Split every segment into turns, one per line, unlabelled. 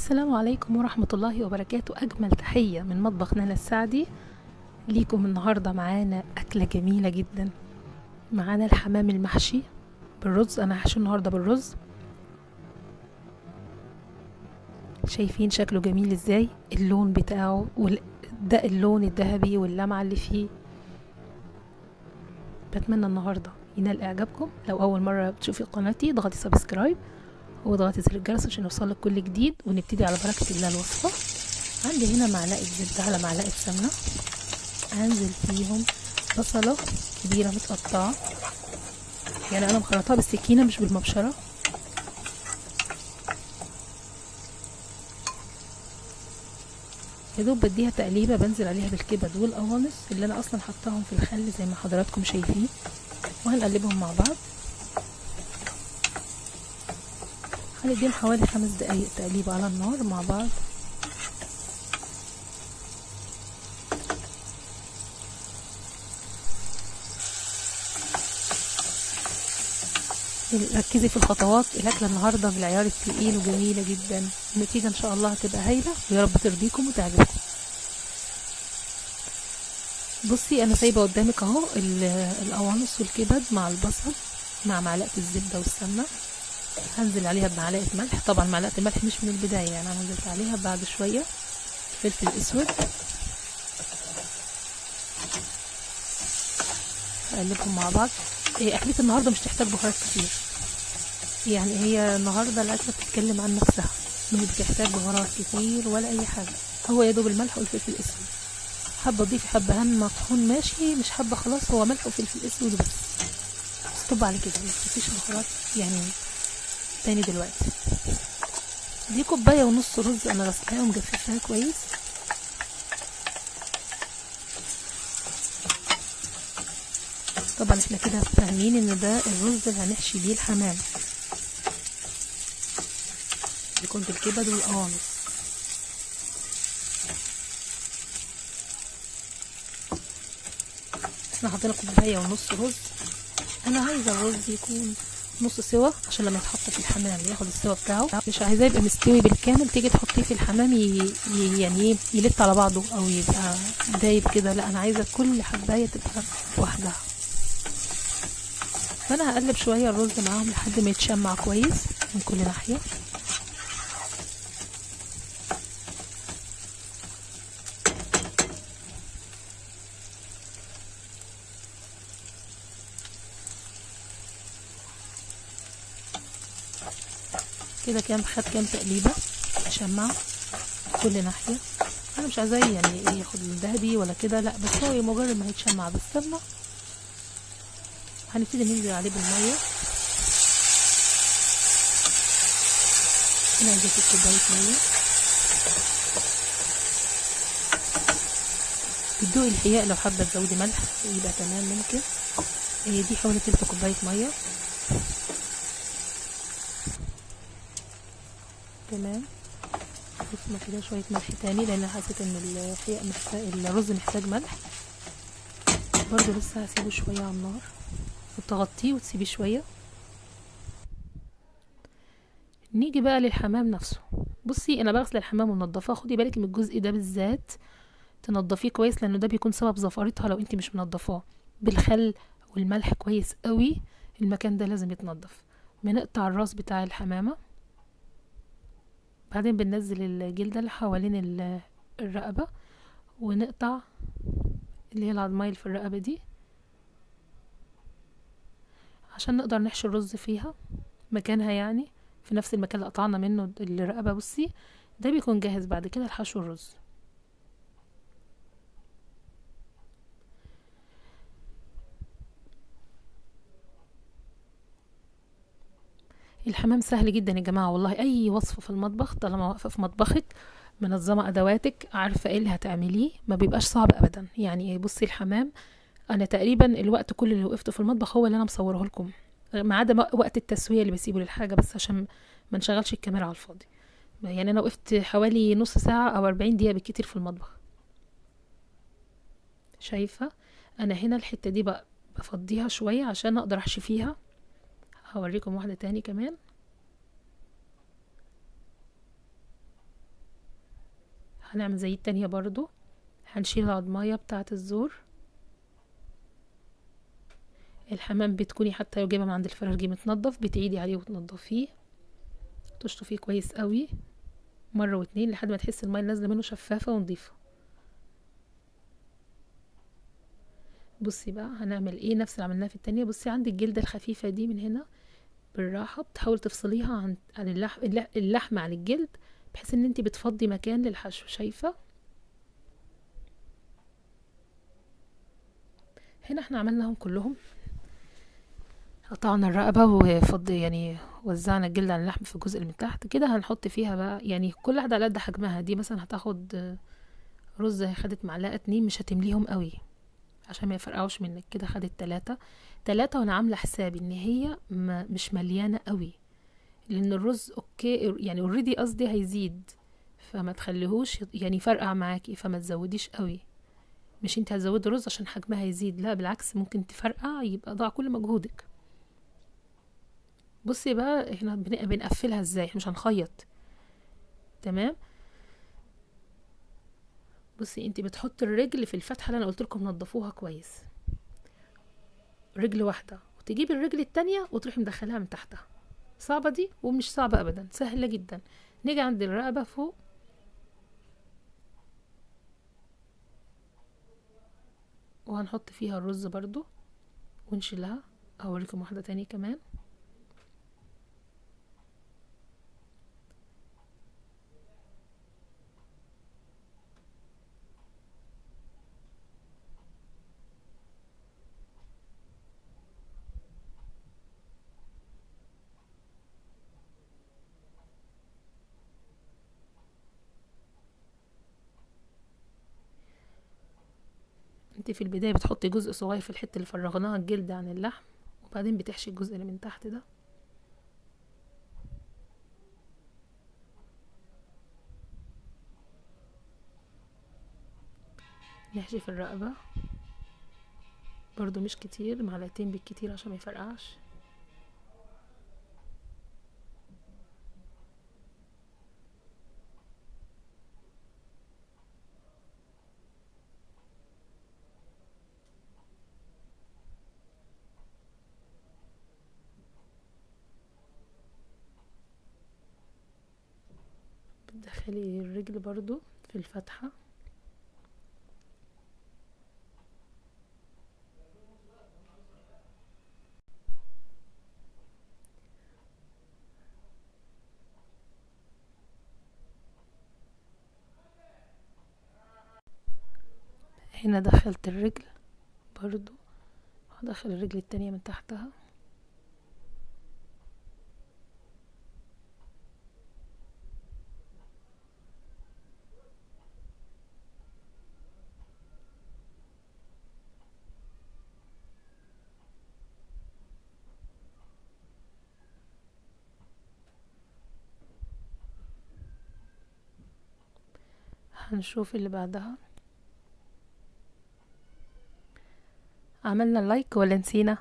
السلام عليكم ورحمة الله وبركاته. أجمل تحية من مطبخ نانا السعدي ليكم. النهاردة معانا أكلة جميلة جدا، معانا الحمام المحشي بالرز. أنا هحشي النهاردة بالرز. شايفين شكله جميل ازاي، اللون بتاعه ده اللون الذهبي واللمعة اللي فيه. بتمنى النهاردة ينال إعجابكم. لو أول مرة بتشوفي قناتي اضغطي سبسكرايب واضغطي زر الجرس عشان يوصلك كل جديد، ونبتدي على بركة الله الوصفة. عندي هنا معلقة زبدة على معلقة سمنة، هنزل فيهم بصلة كبيرة متقطعة، يعني أنا مخرطاها بالسكينة مش بالمبشرة. يدوب بديها تقليبة، بنزل عليها بالكبد والقوانص اللي أنا أصلا حطاهم في الخل زي ما حضراتكم شايفين، وهنقلبهم مع بعض. هنديهم حوالي 5 دقايق تقليبة على النار مع بعض. ركزي في الخطوات، الاكله النهارده بالعيار التقيل وجميله جدا. النتيجه ان شاء الله هتبقى هايله ويا رب ترضيكم وتعجبكم. بصي انا سايبه قدامك اهو القوانص والكبد مع البصل مع معلقه الزبده والسمنه. هنزل عليها بمعلقه ملح، طبعا معلقه الملح مش من البدايه، يعني انا نزلت عليها بعد شويه. فلفل اسود، اقلبهم مع بعض. اكلتي النهارده مش تحتاج بهارات كتير، يعني هي النهارده الاكله بتتكلم عن نفسها، مش بتحتاج بهارات كتير ولا اي حاجه. هو يا دوب الملح والفلفل الاسود، حابه تضيفي حبهان مطحون ماشي، مش حابه خلاص هو ملح وفلفل اسود وبس. ستوب على كده، مفيش بهارات يعني تاني. دلوقتي دي كوبايه ونص رز انا غسلاها ومجففاها كويس. طبعا احنا كده فاهمين ان ده الرز اللي هنحشي بيه الحمام، بيكون بالكبد والقوانص. احنا حاطين كوبايه ونص رز. انا عايزه الرز يكون نص سوا عشان لما يتحط في الحمام ياخد السوا بتاعه. مش عايزاه يبقى مستوي بالكامل تيجي تحطيه في الحمام يعني يلف على بعضه او يبقى دايب كده، لا انا عايزه كل حبايه تبقى لوحدها. فانا هقلب شويه الرز معاهم لحد ما يتشمع كويس من كل ناحيه. كده خد كام تقليبه يشمع كل ناحيه. انا مش عايزاه يعني ياخد الذهبي ولا كده، لا بس هو مجرد ما يتشمع بالسمنه. هنبتدي ننزل عليه بالميه. انا عايزه كوبايه ميه. بتدوقي الحياء، لو حابه تزودي ملح يبقى تمام ممكن. دي حوالي تلت كوبايه ميه. تمام. ضفنا كده شويه ملح تاني لان حسيت ان الحياء الرز محتاج ملح. برضو لسه هسيبه شويه على النار وتغطيه وتسيبيه شويه. نيجي بقى للحمام نفسه. بصي انا بغسل الحمام ومنضفاه، خدي بالك من الجزء ده بالذات تنضفيه كويس لانه ده بيكون سبب زفارتها لو انت مش منضفاه بالخل والملح كويس قوي. المكان ده لازم يتنضف. بنقطع الراس بتاع الحمامه، بعدين بننزل الجلده اللي حوالين الرقبه، ونقطع اللي هي العضمايه اللي في الرقبه دي عشان نقدر نحشي الرز فيها مكانها، يعني في نفس المكان اللي قطعنا منه الرقبه. بصي ده بيكون جاهز بعد كده لحشو الرز. الحمام سهل جدا يا جماعه والله. اي وصفه في المطبخ طالما واقفه في مطبخك منظمه ادواتك عارفه ايه اللي هتعمليه ما بيبقاش صعب ابدا. يعني بصي الحمام انا تقريبا الوقت كل اللي وقفته في المطبخ هو اللي انا مصوره لكم، ما عدا وقت التسويه اللي بسيبه للحاجه بس عشان ما نشغلش الكاميرا على الفاضي. يعني انا وقفت حوالي نص ساعه او 40 دقيقه بالكتير في المطبخ. شايفه انا هنا الحته دي بقى بفضيها شويه عشان اقدر احشي فيها. هوريكم واحده تاني كمان. هنعمل زي التانية برضو، هنشيل العضماية بتاعة الزور. الحمام بتكوني حتى لو جايبه من عند الفرارجي متنضف، بتعيدي عليه وتنضفيه، تشطفيه كويس قوي مرة واتنين لحد ما تحس المية نازلة منه شفافة ونضيفة. بصي بقى هنعمل ايه، نفس اللي عملناه في التانية. بصي عندك الجلدة الخفيفة دي من هنا بالراحة بتحاول تفصليها عن اللحم عن الجلد، بحيث ان انتي بتفضي مكان للحشو. شايفة هنا احنا عملناهم كلهم، قطعنا الرقبة وفضي يعني وزعنا الجلد على اللحم في الجزء اللي من تحت كده. هنحط فيها بقى يعني كل واحدة على قد حجمها. دي مثلا هتاخد رز، خدت معلقة 2، مش هتمليهم قوي عشان ما يفرقعوش منك كده. خدت 3 وانا عاملة حسابي ان هي مش مليانة قوي، لان الرز اوكي يعني اوريدي قصدي هيزيد، فما تخليهوش يعني يفرقع معاكي، فما تزوديش قوي. مش انت هتزودي رز عشان حجمها يزيد، لا بالعكس، ممكن تفرقع يبقى ضاع كل مجهودك. بصي بقى احنا بنقفلها ازاي، احنا مش هنخيط. تمام. بصي انت بتحط الرجل في الفتحه اللي انا قلت لكم نضفوها كويس، رجل واحده، وتجيبي الرجل التانية وتروحي مدخلها من تحتها. صعبه دي؟ ومش صعبه ابدا، سهله جدا. نيجي عند الرقبه فوق، وهنحط فيها الرز برضو ونشيلها. اوريكم واحده تانية كمان. انت في البدايه بتحطي جزء صغير في الحته اللي فرغناها الجلد عن اللحم، وبعدين بتحشي الجزء اللي من تحت ده. نحشي في الرقبه برضو مش كتير، معلقتين بالكتير عشان ما يفرقعش. بتدخلي الرجل برضو في الفتحة. هنا دخلت الرجل برضو، هدخل الرجل التانية من تحتها. هنشوف اللي بعدها. عملنا اللايك ولا نسينا؟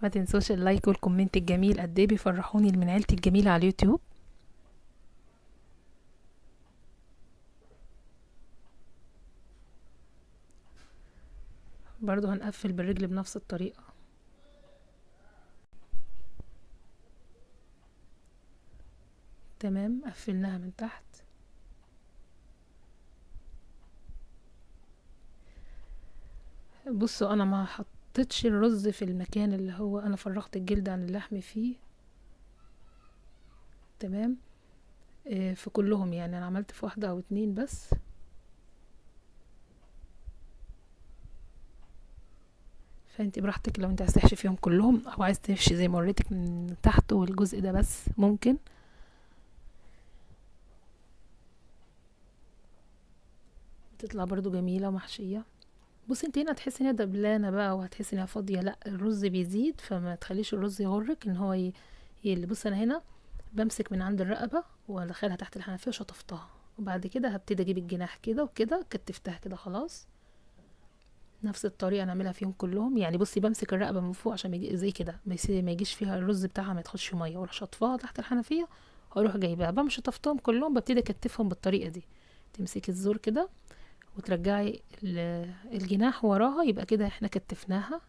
ما تنسوش اللايك والكومنت الجميل، قد ايه بيفرحوني من عيلتي الجميلة على اليوتيوب. برضو هنقفل بالرجل بنفس الطريقة. تمام، قفلناها من تحت. بصوا انا ما حطيتش الرز في المكان اللي هو انا فرغت الجلد عن اللحم فيه. تمام. في كلهم يعني انا عملت في واحدة او 2 بس. فانت براحتك، لو انت عايز تحشي فيهم كلهم او عايز تحشي زي ما وريتك من تحت والجزء ده بس ممكن. بتطلع برضو جميلة ومحشية. بصي انت هنا هتحسي انها دبلانة بقى وهتحسي انها فاضية، لا الرز بيزيد، فما تخليش الرز يغرك ان هو اللي بص انا هنا بمسك من عند الرقبة وادخلها تحت الحنفية وشطفتها، وبعد كده هبتدي اجيب الجناح كده وكده كتفتها كده خلاص. نفس الطريقة نعملها فيهم كلهم. يعني بصي بمسك الرقبة من فوق عشان زي كده ما يجيش فيها الرز بتاعها ما يدخلش مية، واروح شطفها تحت الحنفية هروح جايباها بقى، مش شطفتهم كلهم، ببتدي اكتفهم بالطريقه دي. تمسكي الزور كده وترجعي الجناح وراها، يبقى كده احنا كتفناها.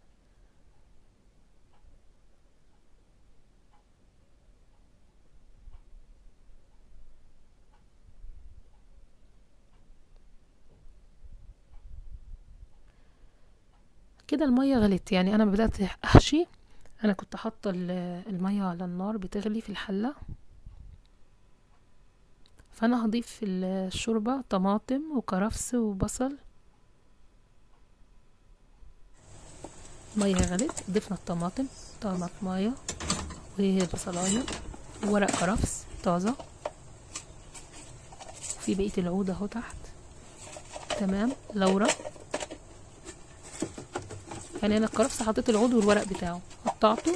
كده المية غلت، يعني انا بدأت احشي. انا كنت حاطة المية على النار بتغلي في الحلة، فانا هضيف في الشوربة طماطم وكرفس وبصل. مية غلت، ضفنا الطماطم، طماطمايه وبصلايه وورق كرفس طازة، في بقية العود اهو تحت. تمام، لورا. يعني انا الكرفس حطيت العود والورق بتاعه قطعته.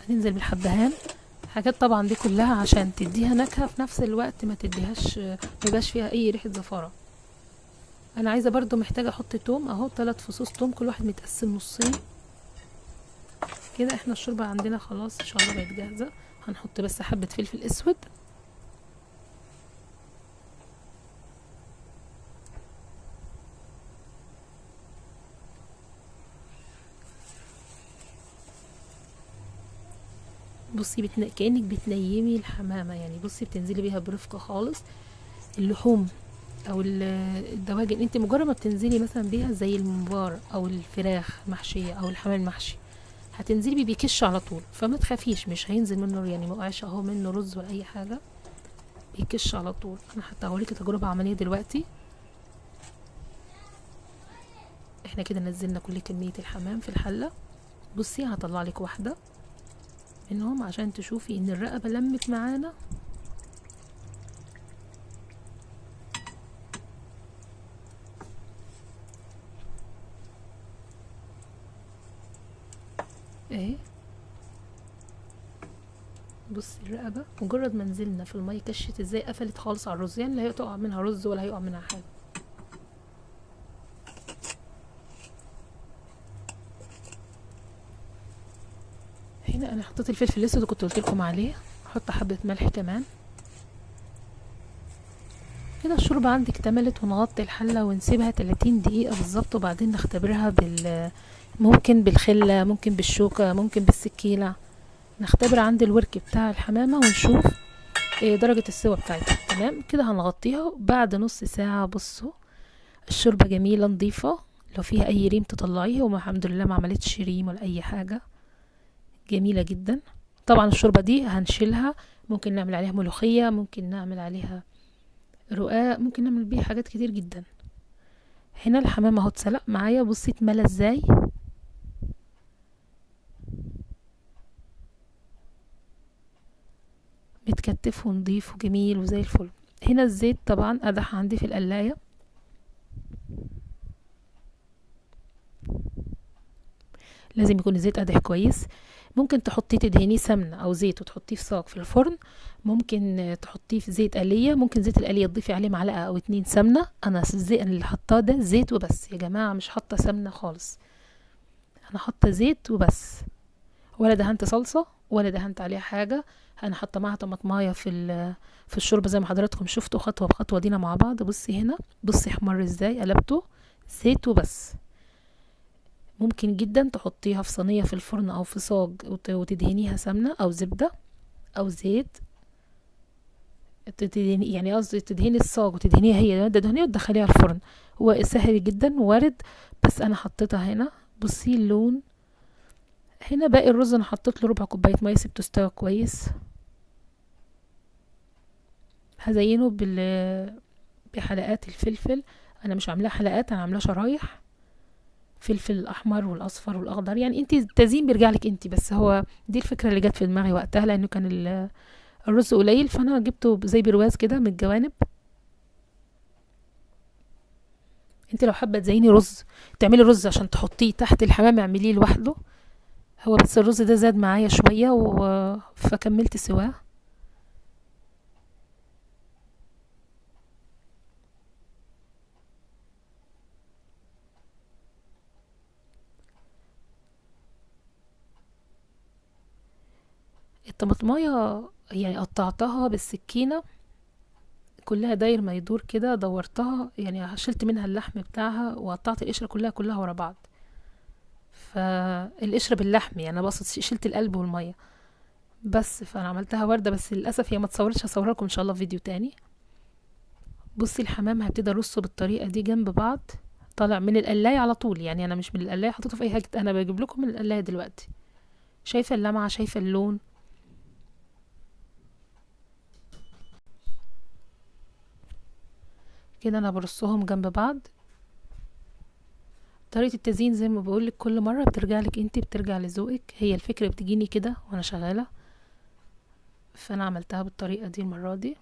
هننزل بالحبهان. حاجات طبعا دي كلها عشان تديها نكهة، في نفس الوقت ما تديهاش، ما يبقاش فيها اي ريحة زفارة. انا عايزة برضو محتاجة احط توم اهو، 3 فصوص توم كل واحد متقسم نصين. كده احنا الشوربة عندنا خلاص ان شاء الله بقت جاهزة. هنحط بس حبة فلفل اسود. بصي كأنك بتنيمي الحمامة، يعني بصي بتنزلي بيها برفقة خالص. اللحوم او الدواجن، انت مجرد ما بتنزلي مثلا بيها زي الممبار او الفراخ محشية او الحمام المحشي، هتنزلي بيه بيكش على طول، فما تخافيش مش هينزل منه، يعني ما وقعش اهو منه رز ولا اي حاجة، بيكش على طول. انا حتى هوريكي تجربة عملية دلوقتي. احنا كده نزلنا كل كمية الحمام في الحلة. بصي هطلع لك واحدة منهم عشان تشوفي ان الرقبة لمت معانا. اهي، بصي الرقبة مجرد ما نزلنا في المية كشت ازاي، قفلت خالص على الرز، يعني لا هيقع منها رز ولا هيقع منها حاجة. هنا انا حطيت الفلفل الاسود اللي كنت قلت لكم عليه، احط حبة ملح كمان. كده الشوربة عندي اكتملت، ونغطي الحلة ونسيبها 30 دقيقة بالظبط، وبعدين نختبرها ممكن بالخلة، ممكن بالشوكة، ممكن بالسكينة. نختبر عند الورك بتاع الحمامة ونشوف ايه درجة السوا بتاعتها. تمام كده هنغطيها بعد نص ساعة. بصوا الشوربة جميلة نظيفة، لو فيها اي ريم تطلعيها، وما الحمد لله ما عملتش ريم ولا اي حاجة، جميلة جدا. طبعا الشوربة دي هنشيلها، ممكن نعمل عليها ملوخية، ممكن نعمل عليها رقاق، ممكن نعمل بيه حاجات كتير جدا. هنا الحمام اهو اتسلق معايا، بصي اتملى ازاي، متكتف ونضيف وجميل وزي الفل. هنا الزيت طبعا قدح عندي في القلاية، لازم يكون الزيت قدح كويس. ممكن تحطيه تدهنيه سمنة او زيت وتحطيه في صاج في الفرن، ممكن تحطيه في زيت قلية، ممكن زيت القلية تضيفي عليه معلقة او 2 سمنة. انا الزيت اللي حطاه ده زيت وبس يا جماعة، مش حاطة سمنة خالص، انا حاطة زيت وبس، ولا دهنت صلصة ولا دهنت عليها حاجة. انا حاطة معاها طماطمايه في الشوربة زي ما حضراتكم شفتوا خطوة بخطوة دينا مع بعض. بصي هنا، بصي احمر ازاي، قلبته زيت وبس. ممكن جدا تحطيها في صينية في الفرن او في صاج وتدهنيها سمنة او زبدة او زيت. تدهني يعني قصدي تدهني الصاج وتدهنيها هي ده دهنية وتدخليها الفرن، هو سهل جدا وارد. بس انا حطيتها هنا، بصي اللون. هنا باقي الرز انا حطيت له ربع كوبايه ميه، سبته استوى كويس. هزينه بحلقات الفلفل. انا مش عاملاه حلقات، انا عاملاه شرايح، فلفل الاحمر والاصفر والاخضر، يعني انت التزيين بيرجع لك انت، بس هو دي الفكره اللي جت في دماغي وقتها، لانه كان الرز قليل، فانا جبته زي برواز كده من الجوانب. انت لو حابه تزيني رز، تعملي رز عشان تحطيه تحت الحمام، اعمليه لوحده. هو بس الرز ده زاد معايا شويه فكملت سواه. الطماطمايه يعني قطعتها بالسكينه كلها داير ما يدور كده، دورتها يعني شلت منها اللحم بتاعها وقطعت القشره كلها ورا بعض. فالقشره باللحم يعني انا بقصد شلت القلب والميه بس. فانا عملتها ورده، بس للاسف هي ما اتصورتش، هصورها لكم ان شاء الله في فيديو تاني. بصي الحمام هبتدي ارصه بالطريقه دي جنب بعض، طالع من القلايه على طول، يعني انا مش من القلايه حطيته في اي حاجه، انا بجيب لكم من القلايه دلوقتي. شايفه اللمعه، شايفه اللون. كده انا برصهم جنب بعض. طريقه التزيين زي ما بقولك كل مره بترجع لك انت، بترجع لذوقك، هي الفكره بتجيني كده وانا شغاله، فانا عملتها بالطريقه دي المره دي.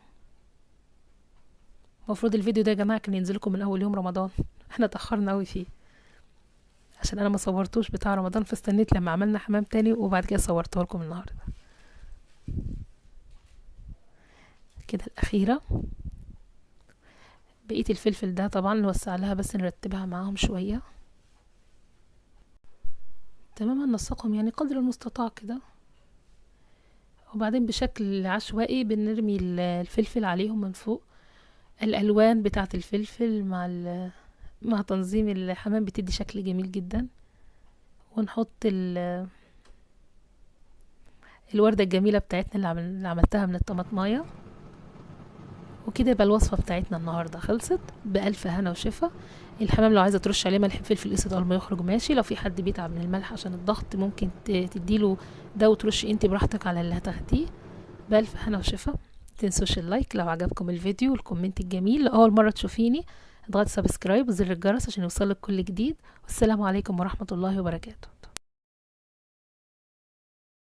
المفروض الفيديو ده يا جماعه كان ينزل لكم من اول يوم رمضان احنا اتاخرنا قوي فيه عشان انا ما صورتوش بتاع رمضان، فاستنيت لما عملنا حمام تاني وبعد كده صورته لكم النهارده. كده الاخيره. بقيه الفلفل ده طبعا نوسع لها بس نرتبها معاهم شويه. تمام، هننسقهم يعني قدر المستطاع كده، وبعدين بشكل عشوائي بنرمي الفلفل عليهم من فوق. الالوان بتاعه الفلفل مع تنظيم الحمام بتدي شكل جميل جدا. ونحط الوردة الجميلة بتاعتنا اللي عملتها من الطماطمايه. وكده يبقى الوصفة بتاعتنا النهاردة خلصت بألف هنا وشفا. الحمام لو عايزة ترش عليه ملح فلفل اسود اول ما يخرج ماشي، لو في حد بيتعب من الملح عشان الضغط ممكن تديله ده وترشي انت براحتك على اللي هتاخديه. بألف هنا وشفا. متنسوش اللايك لو عجبكم الفيديو والكومنت الجميل. لو اول مرة تشوفيني اضغطي سبسكرايب وزر الجرس عشان يوصلك كل جديد. والسلام عليكم ورحمة الله وبركاته.